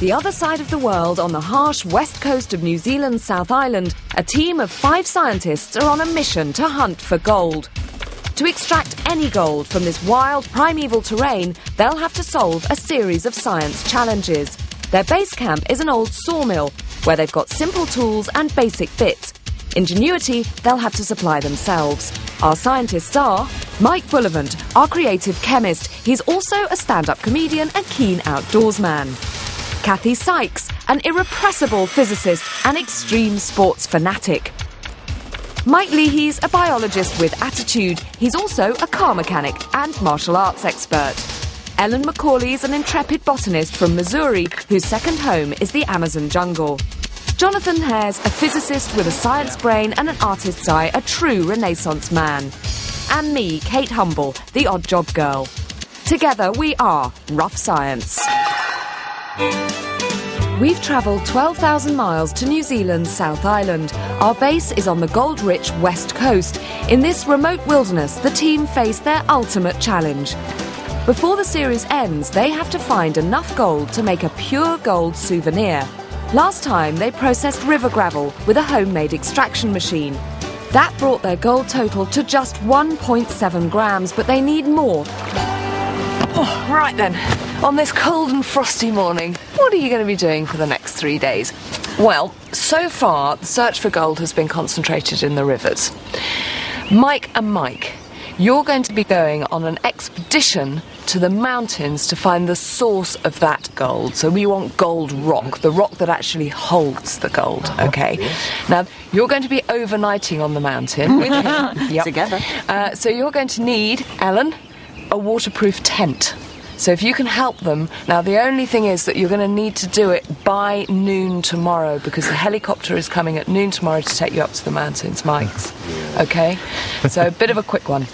The other side of the world, on the harsh west coast of New Zealand's South Island, a team of 5 scientists are on a mission to hunt for gold. To extract any gold from this wild, primeval terrain, they'll have to solve a series of science challenges. Their base camp is an old sawmill, where they've got simple tools and basic bits. Ingenuity, they'll have to supply themselves. Our scientists are Mike Bullivant, our creative chemist. He's also a stand-up comedian and keen outdoorsman. Kathy Sykes, an irrepressible physicist and extreme sports fanatic. Mike Leahy's a biologist with attitude. He's also a car mechanic and martial arts expert. Ellen McCauley's an intrepid botanist from Missouri whose second home is the Amazon jungle. Jonathan Hare's a physicist with a science brain and an artist's eye, a true Renaissance man. And me, Kate Humble, the odd job girl. Together we are Rough Science. We've travelled 12,000 miles to New Zealand's South Island. Our base is on the gold-rich west coast. In this remote wilderness, the team face their ultimate challenge. Before the series ends, they have to find enough gold to make a pure gold souvenir. Last time, they processed river gravel with a homemade extraction machine. That brought their gold total to just 1.7 grams, but they need more. Oh, right then. On this cold and frosty morning, what are you going to be doing for the next 3 days? Well, so far, the search for gold has been concentrated in the rivers. Mike and Mike, you're going to be going on an expedition to the mountains to find the source of that gold. So we want gold rock, the rock that actually holds the gold, okay? Now, you're going to be overnighting on the mountain with him. Yep. Together. So you're going to need, Ellen, a waterproof tent. So if you can help them. Now, the only thing is that you're going to need to do it by noon tomorrow because the helicopter is coming at noon tomorrow to take you up to the mountains, Mike's. Okay? So a bit of a quick one.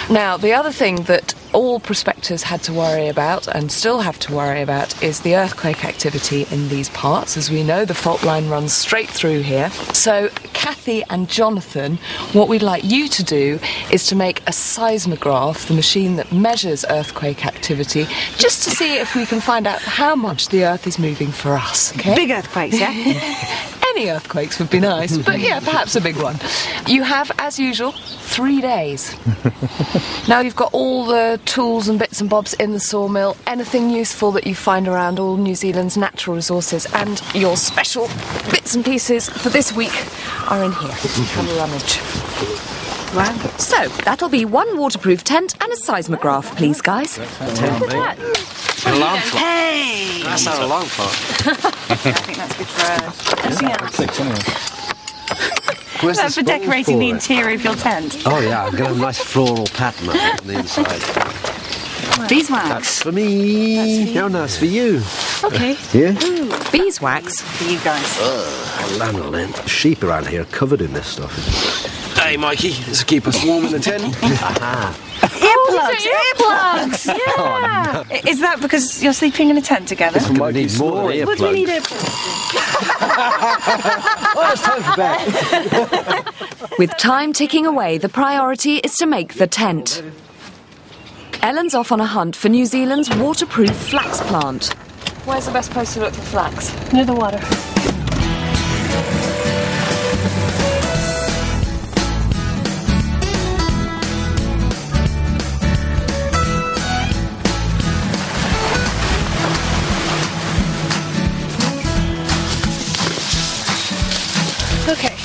Now, the other thing that all prospectors had to worry about and still have to worry about is the earthquake activity in these parts. As we know, the fault line runs straight through here. So Kathy and Jonathan, what we'd like you to do is to make a seismograph, the machine that measures earthquake activity, just to see if we can find out how much the earth is moving for us. Okay? Big earthquakes, yeah? Any earthquakes would be nice, but yeah, perhaps a big one. You have, as usual, 3 days. Now you've got all the tools and bits and bobs in the sawmill, anything useful that you find around all New Zealand's natural resources, and your special bits and pieces for this week are in here. Have a rummage. Wow. So, that'll be 1 waterproof tent and a seismograph, please, guys. Look at that. Alarm clock. Hey! That's our alarm clock. I think that's good for anything else. Where's That's for decorating the interior of your tent. Oh yeah, I'm going to have a nice floral pattern on the inside. Beeswax. That's for me. No, no, it's for you. Okay. Yeah? Ooh, Beeswax. for you guys. Lanolin. Sheep around here are covered in this stuff. Hey, Mikey, this will keep us warm in the tent. Earplugs! Yeah! Is that because you're sleeping in a tent together? We need more than What do we need earplugs. earplugs? Oh, it's time for bed. With time ticking away, the priority is to make the tent. Ellen's off on a hunt for New Zealand's waterproof flax plant. Where's the best place to look for flax? Near the water. Okay,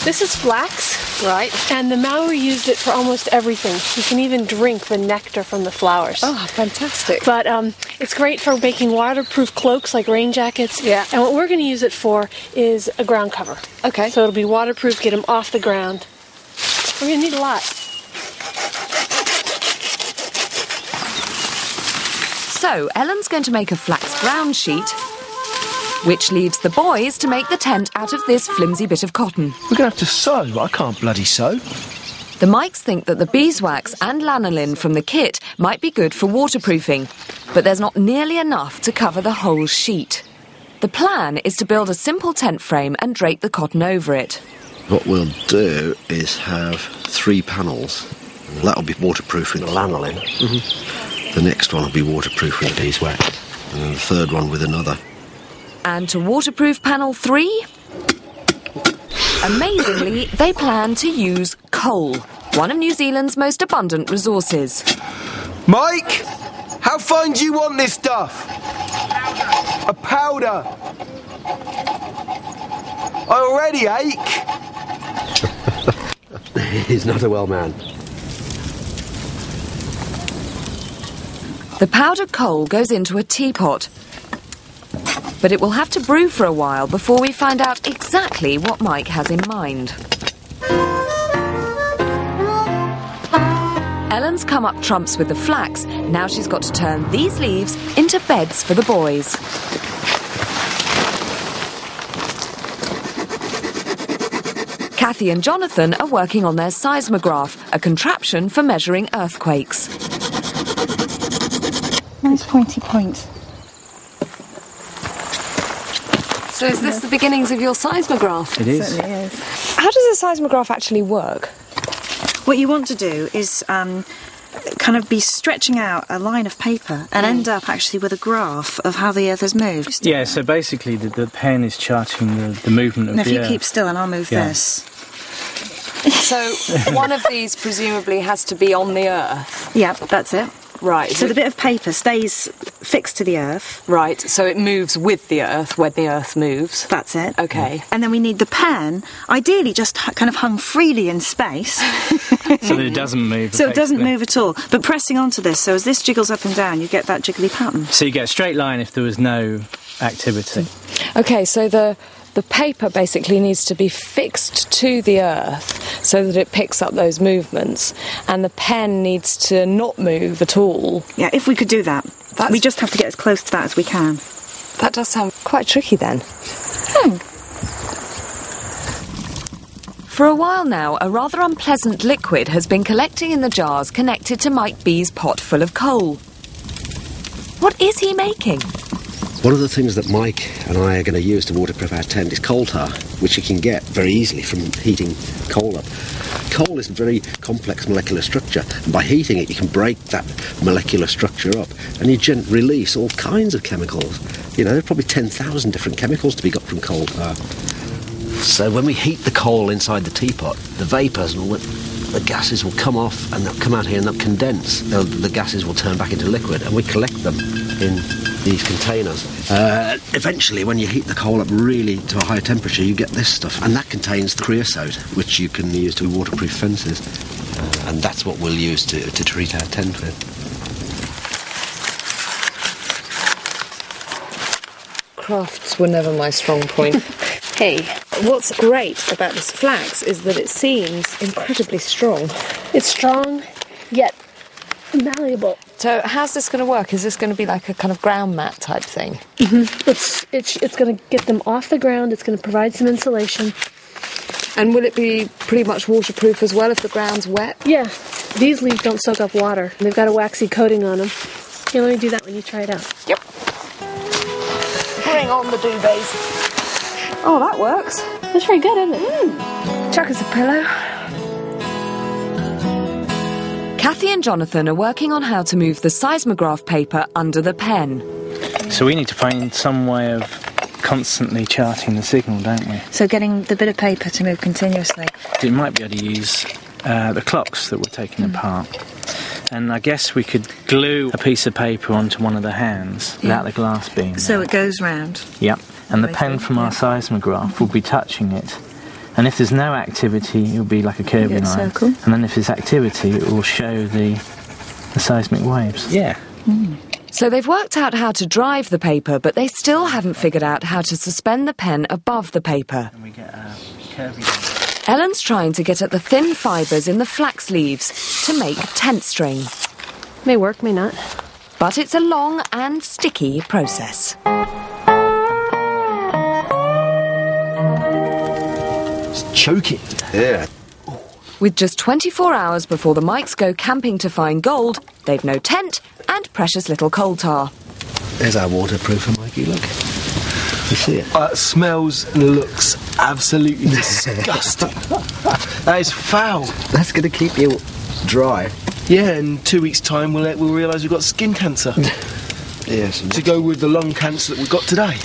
this is flax, Right. and the Maori used it for almost everything. You can even drink the nectar from the flowers. Oh, fantastic. But it's great for making waterproof cloaks like rain jackets. Yeah. And what we're going to use it for is a ground cover. Okay. So it'll be waterproof, get them off the ground. We're going to need a lot. So, Ellen's going to make a flax ground sheet, which leaves the boys to make the tent out of this flimsy bit of cotton. We're going to have to sew, but I can't bloody sew. The Mikes think that the beeswax and lanolin from the kit might be good for waterproofing, but there's not nearly enough to cover the whole sheet. The plan is to build a simple tent frame and drape the cotton over it. What we'll do is have 3 panels. That'll be waterproof with the lanolin. The next one will be waterproof with beeswax. And then the third one with another And to waterproof panel 3, amazingly, they plan to use coal, one of New Zealand's most abundant resources. Mike, how fine do you want this stuff? A powder. I already ache. He's not a well man. The powdered coal goes into a teapot, but it will have to brew for a while before we find out exactly what Mike has in mind. Ellen's come up trumps with the flax. Now she's got to turn these leaves into beds for the boys. Kathy and Jonathan are working on their seismograph, a contraption for measuring earthquakes. Nice pointy point. So is this the beginnings of your seismograph? It is. Certainly is. How does a seismograph actually work? What you want to do is kind of be stretching out a line of paper and end up actually with a graph of how the Earth has moved. Yeah, so basically the pen is charting the movement of And if the you Earth. keep still and I'll move Yeah. this. So one of these presumably has to be on the Earth. Yeah, that's it. Right. So the bit of paper stays fixed to the Earth. Right, so it moves with the Earth when the Earth moves. That's it. Okay. And then we need the pen, ideally just kind of hung freely in space, So that it doesn't move. so it doesn't effectively. move at all. But pressing onto this, so as this jiggles up and down, you get that jiggly pattern. So you get a straight line if there was no activity. Okay, so the paper basically needs to be fixed to the earth so that it picks up those movements, and the pen needs to not move at all. Yeah, if we could do that. That's- We just have to get as close to that as we can. That does sound... Quite tricky then. For a while now, a rather unpleasant liquid has been collecting in the jars connected to Mike B's pot full of coal. What is he making? One of the things that Mike and I are going to use to waterproof our tent is coal tar, which you can get very easily from heating coal up. Coal is a very complex molecular structure, and by heating it you can break that molecular structure up and you release all kinds of chemicals. You know, there are probably 10,000 different chemicals to be got from coal tar. So when we heat the coal inside the teapot, the vapours and all the gases will come off and they'll come out here and they'll condense. The gases will turn back into liquid and we collect them in these containers. Eventually, when you heat the coal up really to a high temperature, you get this stuff, and that contains the creosote, which you can use to waterproof fences, and that's what we'll use to treat our tent with. Crafts were never my strong point. Hey, what's great about this flax is that it seems incredibly strong. It's strong, yet malleable. So how's this going to work? Is this going to be like a kind of ground mat type thing? It's going to get them off the ground. It's going to provide some insulation. And will it be pretty much waterproof as well if the ground's wet? Yeah, these leaves don't soak up water. They've got a waxy coating on them. Here, let me do that when you try it out. Yep. Bring on the duvets. Oh, that works. That's very good, isn't it? Chuck us a pillow. Kathy and Jonathan are working on how to move the seismograph paper under the pen. So we need to find some way of constantly charting the signal, don't we? So getting the bit of paper to move continuously. We might be able to use the clocks that we're taking apart. And I guess we could glue a piece of paper onto one of the hands without the glass being So there. it goes round. Yep. And the Right pen through, from our yeah. seismograph will be touching it. And if there's no activity, it'll be like a curving get a line. circle. And then if there's activity, it will show the seismic waves. Yeah. So they've worked out how to drive the paper, but they still haven't figured out how to suspend the pen above the paper. And we get a curving line. Ellen's trying to get at the thin fibres in the flax leaves to make tent string. May work, may not. But it's a long and sticky process. Choking. Yeah. With just 24 hours before the Mikes go camping to find gold, they've no tent and precious little coal tar. There's our waterproofer, Mikey, look. You see it? It smells and looks absolutely disgusting. That is foul. That's going to keep you dry. Yeah, in 2 weeks' time we'll realise we've got skin cancer Yes. to go with the lung cancer that we've got today.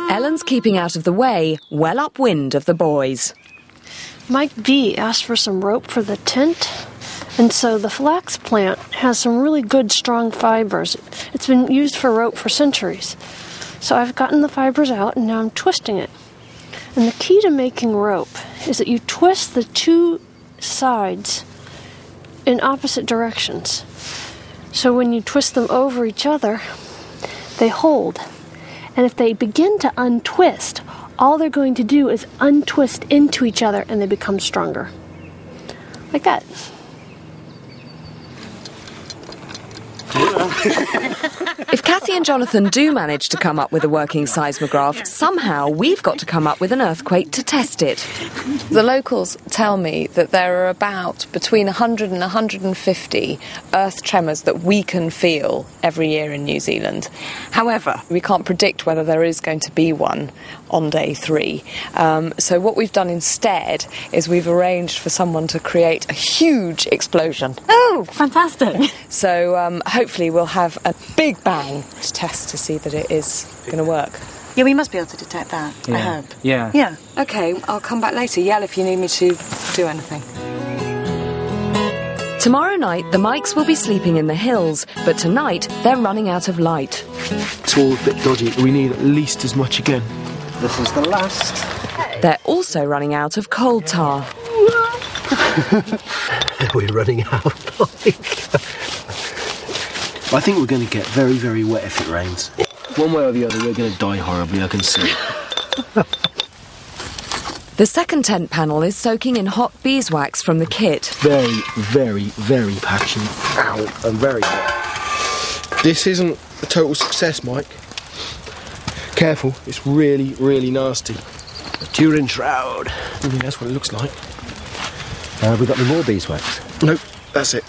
Ellen's keeping out of the way, well upwind of the boys. Mike B asked for some rope for the tent, and so the flax plant has some really good strong fibers. It's been used for rope for centuries. So I've gotten the fibers out and now I'm twisting it. And the key to making rope is that you twist the two sides in opposite directions. So when you twist them over each other, they hold. And if they begin to untwist, all they're going to do is untwist into each other and they become stronger. Like that. If Kathy and Jonathan do manage to come up with a working seismograph, somehow we've got to come up with an earthquake to test it. The locals tell me that there are about between 100 and 150 earth tremors that we can feel every year in New Zealand. However, we can't predict whether there is going to be one on day 3. So what we've done instead is we've arranged for someone to create a huge explosion. Oh, fantastic. So hopefully we'll have a big bang to test to see that it is going to work. Yeah, we must be able to detect that, I hope. Yeah. Yeah. Okay, I'll come back later. Yell if you need me to do anything. Tomorrow night, the Mikes will be sleeping in the hills, but tonight they're running out of light. It's all a bit dodgy. We need at least as much again. This is the last. They're also running out of coal tar. We're running out of Mike. I think we're going to get very, very wet if it rains. One way or the other, we're going to die horribly, I can see. The second tent panel is soaking in hot beeswax from the kit. Very, very, very patchy. Ow, and very wet. This isn't a total success, Mike. Careful, it's really, really nasty. The Turin shroud. Yeah, that's what it looks like. Have we got any more beeswax? Nope, that's it.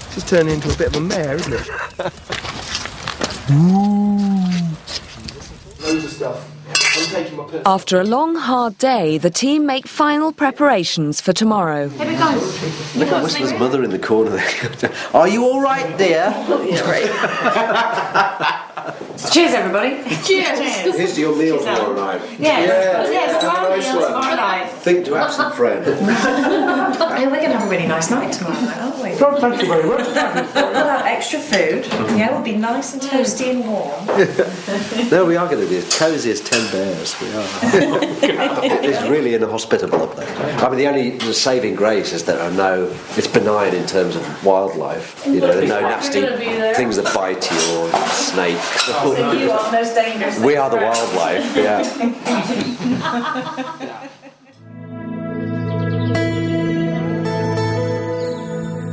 This is turning into a bit of a mare, isn't it? Loads of stuff. I'm taking my piss. After a long, hard day, the team make final preparations for tomorrow. Look at Whistler's mother in the corner there. Are you all right, dear? Cheers, everybody. Cheers. Here's to your meal tomorrow night. Yes, tomorrow night. Think to absent friend. We're going to have a really nice night tomorrow night, aren't we? Thank you very much. We'll have extra food. Yeah, we'll be nice and toasty and warm. No, we are going to be as cosy as 10 bears. We are. It's really inhospitable up there. I mean, the saving grace is that it's benign in terms of wildlife. You know, there are no nasty things that bite you or snakes. So you are most dangerous. We are the wildlife, yeah.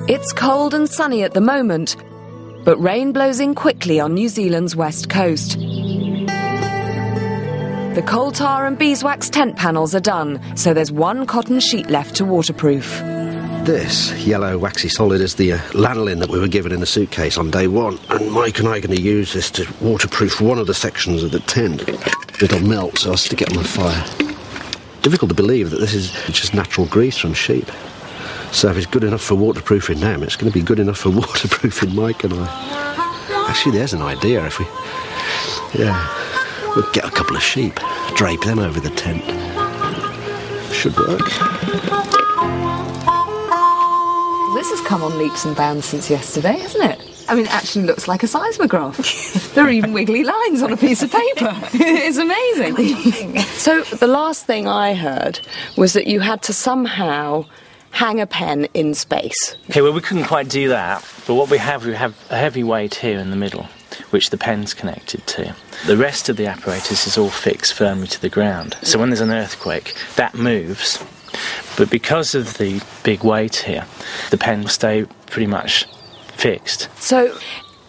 It's cold and sunny at the moment, but rain blows in quickly on New Zealand's west coast. The coal tar and beeswax tent panels are done, so there's one cotton sheet left to waterproof. This yellow waxy solid is the lanolin that we were given in the suitcase on day 1, and Mike and I are going to use this to waterproof one of the sections of the tent. It'll melt, so I'll stick it on the fire. Difficult to believe that this is just natural grease from sheep. So if it's good enough for waterproofing them, it's going to be good enough for waterproofing Mike and I. Actually, there's an idea. If we'll get a couple of sheep, drape them over the tent. Should work. This has come on leaps and bounds since yesterday, hasn't it? I mean, it actually looks like a seismograph. There are even wiggly lines on a piece of paper. It's amazing. So the last thing I heard was that you had to somehow hang a pen in space. Okay, well, we couldn't quite do that, but what we have a heavy weight here in the middle, which the pen's connected to. The rest of the apparatus is all fixed firmly to the ground. So when there's an earthquake, that moves. But because of the big weight here, the pen will stay pretty much fixed. So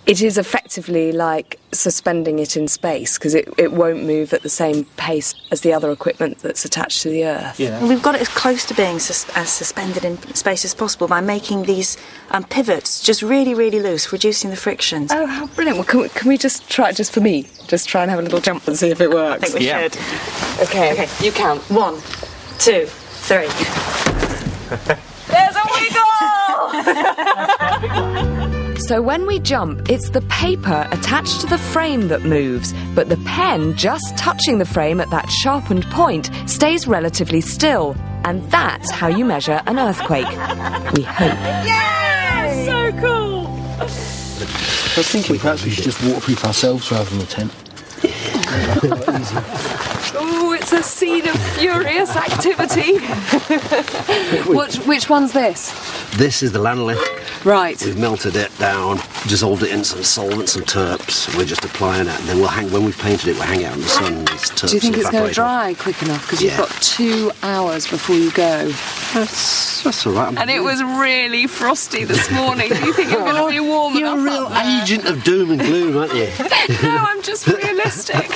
it is effectively like suspending it in space, because it won't move at the same pace as the other equipment that's attached to the Earth. Yeah. We've got it as close to being as suspended in space as possible by making these pivots just really, really loose, reducing the frictions. Oh, how brilliant. Well, can we just try it just for me? Just try and have a little jump and see if it works. I think we should. Okay, you count. 1, 2, 3. There's a wiggle! So when we jump, it's the paper attached to the frame that moves, but the pen just touching the frame at that sharpened point stays relatively still. And that's how you measure an earthquake. We hope. Yeah! So cool! I was thinking perhaps we should just waterproof ourselves rather than the tent. Oh, it's a scene of furious activity. Which one's this? This is the lanolin. Right. We've melted it down, dissolved it in some solvent, some turps. We're just applying it, and then we'll hang. When we've painted it, we'll hang it out in the sun. And these turps Do you think will it's going to evaporate dry quick enough? Because you've Yeah. got 2 hours before you go. That's all right. And it was really frosty this morning. Do you think you're going to be warm You're a enough real up there? agent of doom and gloom, aren't you? No, I'm just realistic.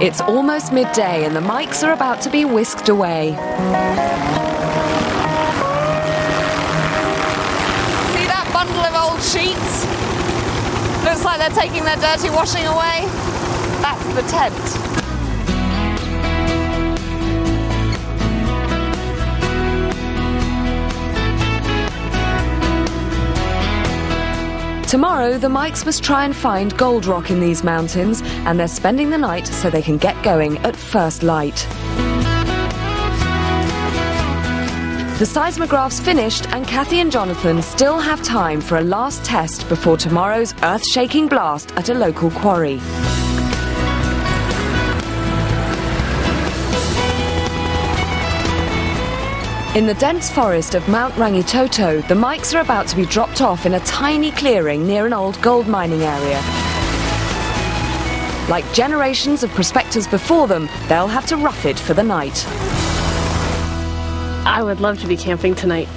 It's almost midday and the mics are about to be whisked away. See that bundle of old sheets? Looks like they're taking their dirty washing away. That's the tent. Tomorrow, the Mikes must try and find gold rock in these mountains, and they're spending the night so they can get going at first light. The seismograph's finished, and Kathy and Jonathan still have time for a last test before tomorrow's earth-shaking blast at a local quarry. In the dense forest of Mount Rangitoto, the Mikes are about to be dropped off in a tiny clearing near an old gold mining area. Like generations of prospectors before them, they'll have to rough it for the night. I would love to be camping tonight.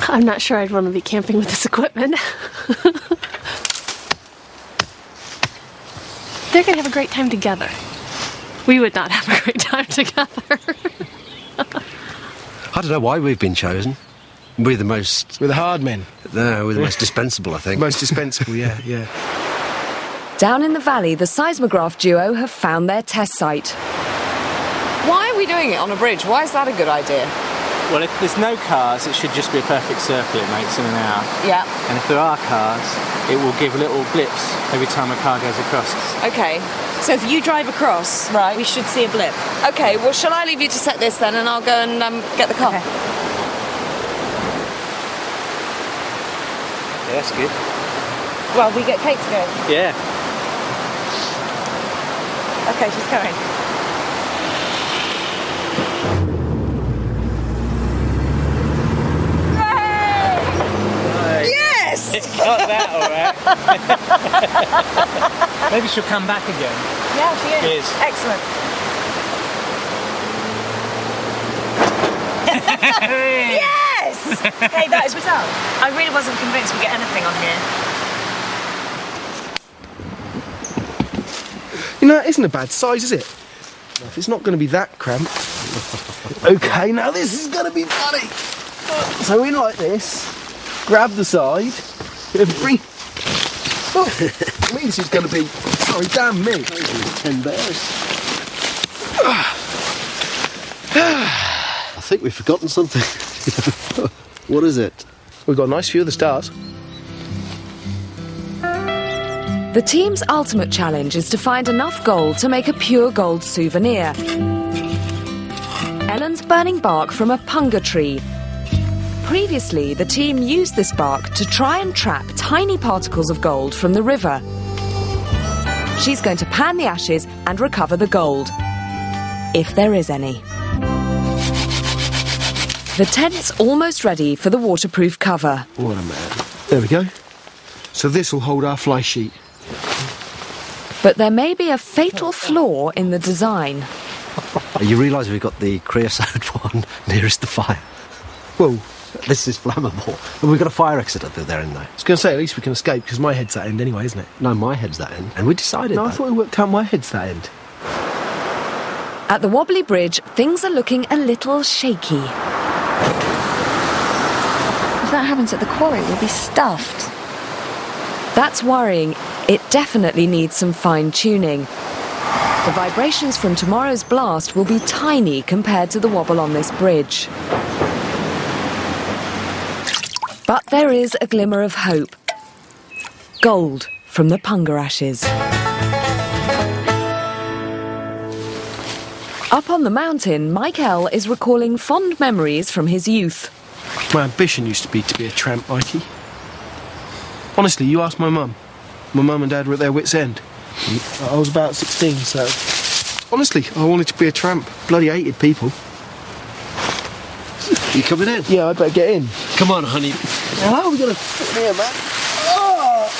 I'm not sure I'd want to be camping with this equipment. They're going to have a great time together. We would not have a great time together. I don't know why we've been chosen. We're the most... We're the hard men. No, we're the most dispensable, I think. Most dispensable, yeah. Down in the valley, the seismograph duo have found their test site. Why are we doing it on a bridge? Why is that a good idea? Well, if there's no cars, it should just be a perfect circle it makes in an hour. Yeah. And if there are cars, it will give little blips every time a car goes across. Okay. So if you drive across, Right. we should see a blip. Okay, well, shall I leave you to set this then, and I'll go and get the car? Okay. Yeah, that's good. Well, we get Kate to go. Yeah. Okay, she's going. Yes! Got that, all right. Maybe she'll come back again. Yeah, she is. Cheers. Excellent. Yes! Hey, that is result. I really wasn't convinced we'd get anything on here. You know, it isn't a bad size, is it? If it's not going to be that cramped. Okay, now this is going to be funny. So in like this, grab the side, and bring... Oh, I mean, this is going to be... Sorry, damn me. 10 bears. I think we've forgotten something. What is it? We've got a nice view of the stars. The team's ultimate challenge is to find enough gold to make a pure gold souvenir. Ellen's burning bark from a punga tree. Previously, the team used this bark to try and trap tiny particles of gold from the river. She's going to pan the ashes and recover the gold, if there is any. The tent's almost ready for the waterproof cover. What a man. There we go. So this will hold our fly sheet. But there may be a fatal flaw in the design. You realise we've got the creosote one nearest the fire. Well, This is flammable. And we've got a fire exit up there in there. I was going to say, at least we can escape, because my head's that end anyway, isn't it? No, my head's that end. And we decided No, I that. thought we worked out my head's that end. At the wobbly bridge, things are looking a little shaky. If that happens at the quarry, we'll be stuffed. That's worrying. It definitely needs some fine-tuning. The vibrations from tomorrow's blast will be tiny compared to the wobble on this bridge. But there is a glimmer of hope. Gold from the Punga ashes. Up on the mountain, Michael is recalling fond memories from his youth. My ambition used to be a tramp, Mikey. Honestly, you ask my mum. My mum and dad were at their wits' end. I was about 16, so... Honestly, I wanted to be a tramp. Bloody hated people. You coming in? Yeah, I better get in. Come on, honey. How are we going to fit here, man? Oh!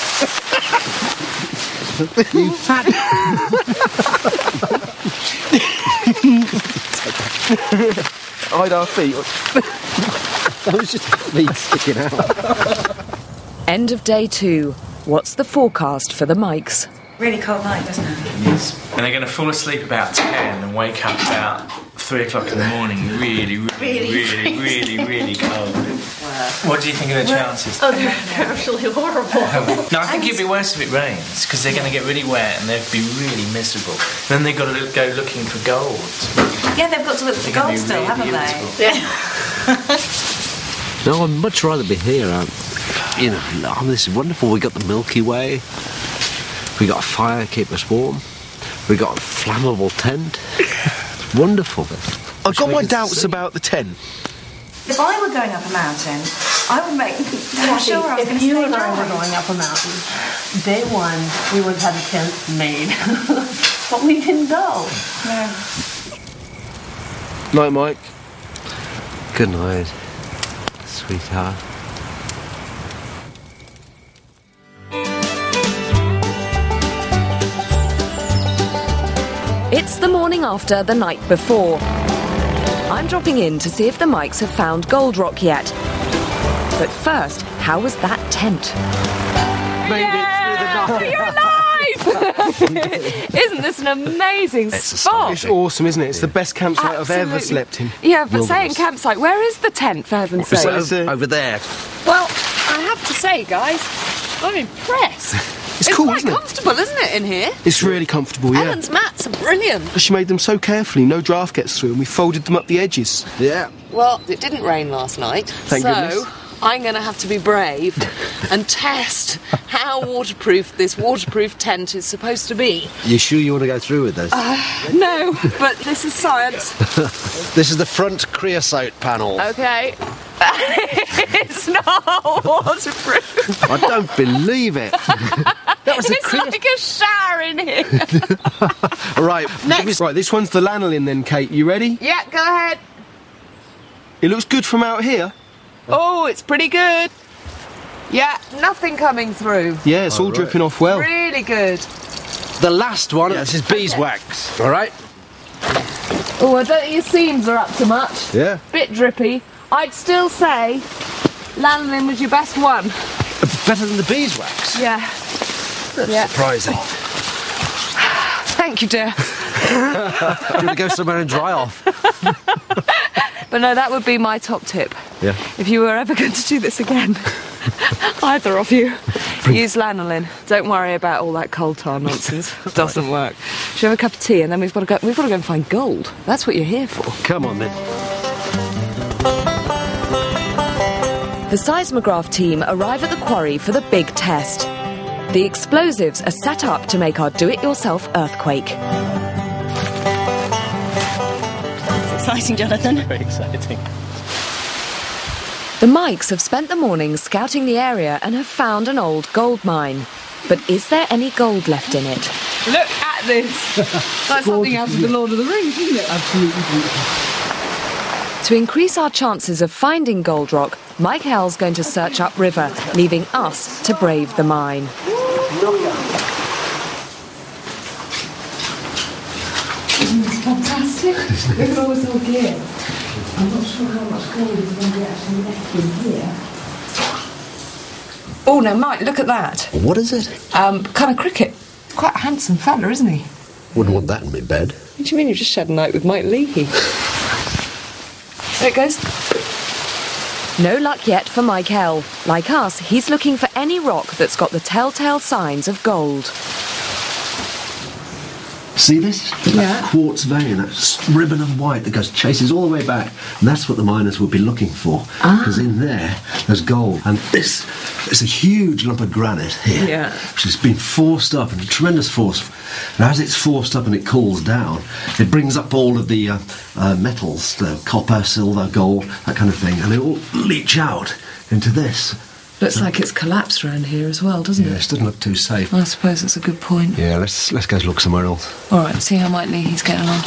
You fat... Hide our feet. That was just feet sticking out. End of day 2. What's the forecast for the Mikes? Really cold night, doesn't it? Yes. And they're going to fall asleep about 10 and wake up about 3 o'clock in the morning really cold. Wow. What do you think of the chances? Oh, they're absolutely horrible. No, I think it'd be worse if it rains, because they're going to get really wet and they'd be really miserable. Then they've got to go looking for gold. Yeah, they've got to look for They're gonna gold be still, really haven't beautiful. they? No, I'd much rather be here. You know, this is wonderful. We got the Milky Way. We got a fire, keep us warm. We got a flammable tent. It's wonderful. I've got my doubts about the tent. If I were going up a mountain, I would make... I'm sure I was going If to you stay and I dry. were going up a mountain, day 1, we would have had a tent made. But we didn't go. No. Night, Mike. Good night, sweetheart. It's the morning after the night before. I'm dropping in to see if the Mikes have found Gold Rock yet. But first, how was that tent? You're alive! Isn't this an amazing spot? It's awesome, isn't it? It's the best campsite I've ever Absolutely. slept in. Yeah, but Wilderness. saying campsite, where is the tent, for heaven's sake? Over there. Well, I have to say, guys, I'm impressed. It's cool, quite isn't it? comfortable, isn't it, in here? It's really comfortable, yeah. Ellen's mats are brilliant. She made them so carefully, no draft gets through, and we folded them up the edges. Yeah. Well, it didn't rain last night, Thank so goodness. I'm going to have to be brave and test how waterproof this waterproof tent is supposed to be. You sure you want to go through with this? No, but this is science. This is the front creosote panel. Okay. It's not waterproof. I don't believe it. That was It's like a shower in here. Right, Next. Right, this one's the lanolin then, Kate. You ready? Yeah, go ahead. It looks good from out here. Oh, it's pretty good. Yeah, nothing coming through. Yeah, it's all right. dripping off well. Really good. The last one, this is beeswax. All right? Oh, I don't think your seams are up to much. Yeah. Bit drippy. I'd still say lanolin was your best one. Better than the beeswax. Yeah. Yeah. Surprising. Thank you, dear. You want to go somewhere and dry off? But no, that would be my top tip. Yeah. If you were ever going to do this again, either of you, use lanolin. Don't worry about all that coal tar nonsense. It doesn't work. Should we have a cup of tea and then we've got to go and find gold. That's what you're here for. Come on then. The seismograph team arrive at the quarry for the big test. The explosives are set up to make our do-it-yourself earthquake. Exciting, Jonathan. Very exciting. The Mikes have spent the morning scouting the area and have found an old gold mine. But is there any gold left in it? Look at this. That's something out of the Lord of the Rings, isn't it? Absolutely beautiful. To increase our chances of finding gold rock, Michael's going to search upriver, leaving us to brave the mine. Fantastic. Look at all this old gear. I'm not sure how much gold is going to be actually left in here. Oh, now, Mike, look at that. What is it? Kind of cricket. Quite a handsome fella, isn't he? Wouldn't want that in my bed. What do you mean you've just had a night with Mike Leahy? There it goes. No luck yet for Michael. Like us, he's looking for any rock that's got the telltale signs of gold. See this? That quartz vein, that ribbon of white that chases all the way back. And that's what the miners would be looking for. Because in there's gold. And this is a huge lump of granite here, which has been forced up, and tremendous force. And as it's forced up and it cools down, it brings up all of the metals, the copper, silver, gold, that kind of thing, and they all leach out into this. Looks like it's collapsed around here as well, doesn't it? Yes, doesn't look too safe. I suppose that's a good point. Yeah, let's go look somewhere else. All right, see how Mightly he's getting on.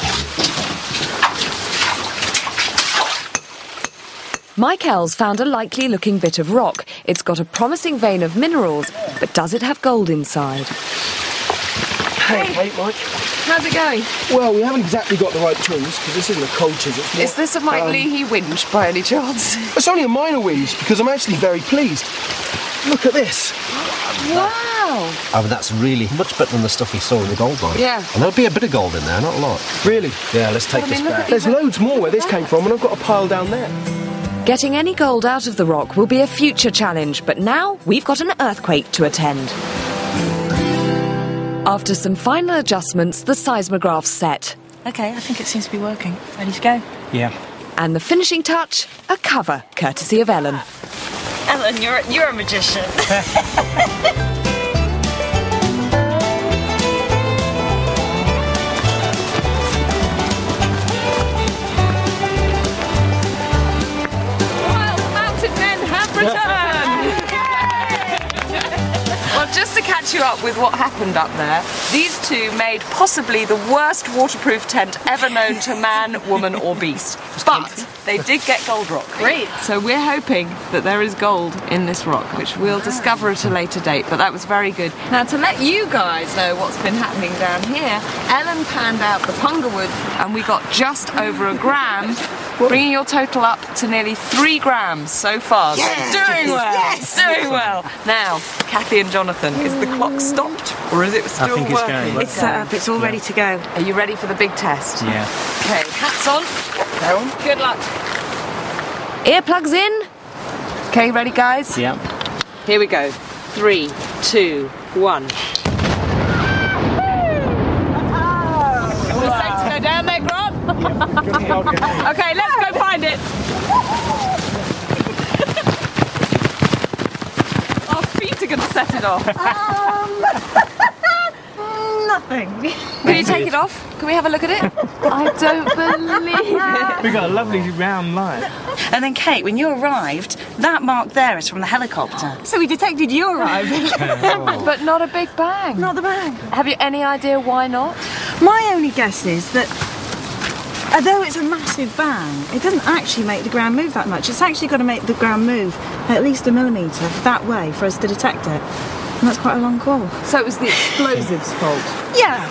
Michael's found a likely-looking bit of rock. It's got a promising vein of minerals, but does it have gold inside? Hey, Mike. How's it going? Well, we haven't exactly got the right tools, because this isn't a coal chisel. Is this a Mike Leahy winch by any chance? It's only a minor winch, because I'm actually very pleased. Look at this. Wow! Oh, but that's really much better than the stuff we saw in the gold mine. Yeah. And there'll be a bit of gold in there, not a lot. Really? Yeah, let's take this back. There's loads more where this came from, and I've got a pile down there. Getting any gold out of the rock will be a future challenge, but now we've got an earthquake to attend. After some final adjustments, the seismograph's set. OK, I think it seems to be working. Ready to go? Yeah. And the finishing touch, a cover, courtesy of Ellen. Ellen, you're a magician. Well, just to catch you up with what happened up there, these two made possibly the worst waterproof tent ever known to man, woman or beast. But they did get gold rock. Great. So we're hoping that there is gold in this rock, which we'll discover at a later date, but that was very good. Now, to let you guys know what's been happening down here, Ellen panned out the pungerwood and we got just over a gram, bringing your total up to nearly 3 grams so far. Yes! So doing well. Yes! Doing well. Now, Kathy and Jonathan, is the clock stopped or is it still think it's working? going. It's set up, it's all ready to go. Are you ready for the big test? Yeah. Okay, hats on. Good luck. Earplugs in. Okay, ready, guys? Yeah. Here we go. 3, 2, 1. Are we safe to go down there, Grant? Okay, let's go find it. Our feet are going to set it off. Nothing. Can you take it off? Can we have a look at it? I don't believe it. We got a lovely round line. And then, Kate, when you arrived, that mark there is from the helicopter. So we detected you arriving. But not a big bang. Not the bang. Have you any idea why not? My only guess is that although it's a massive bang, it doesn't actually make the ground move that much. It's actually got to make the ground move at least a millimetre that way for us to detect it. And that's quite a long call. So it was the explosives' fault. Yeah.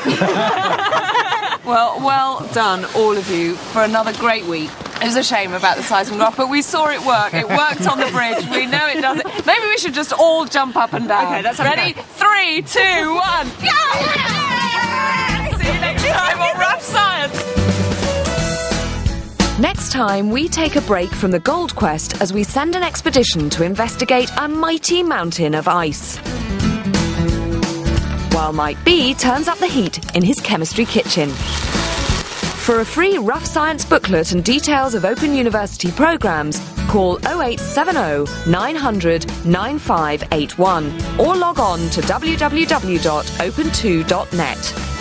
Well done, all of you, for another great week. It was a shame about the seismograph, but we saw it work. It worked on the bridge. We know it does it. Maybe we should just all jump up and down. Okay, that's ready. 3, 2, 1. See you next time on Rough Science. Next time, we take a break from the gold quest as we send an expedition to investigate a mighty mountain of ice. While Mike B turns up the heat in his chemistry kitchen. For a free Rough Science booklet and details of Open University programmes, call 0870 900 9581 or log on to www.open2.net.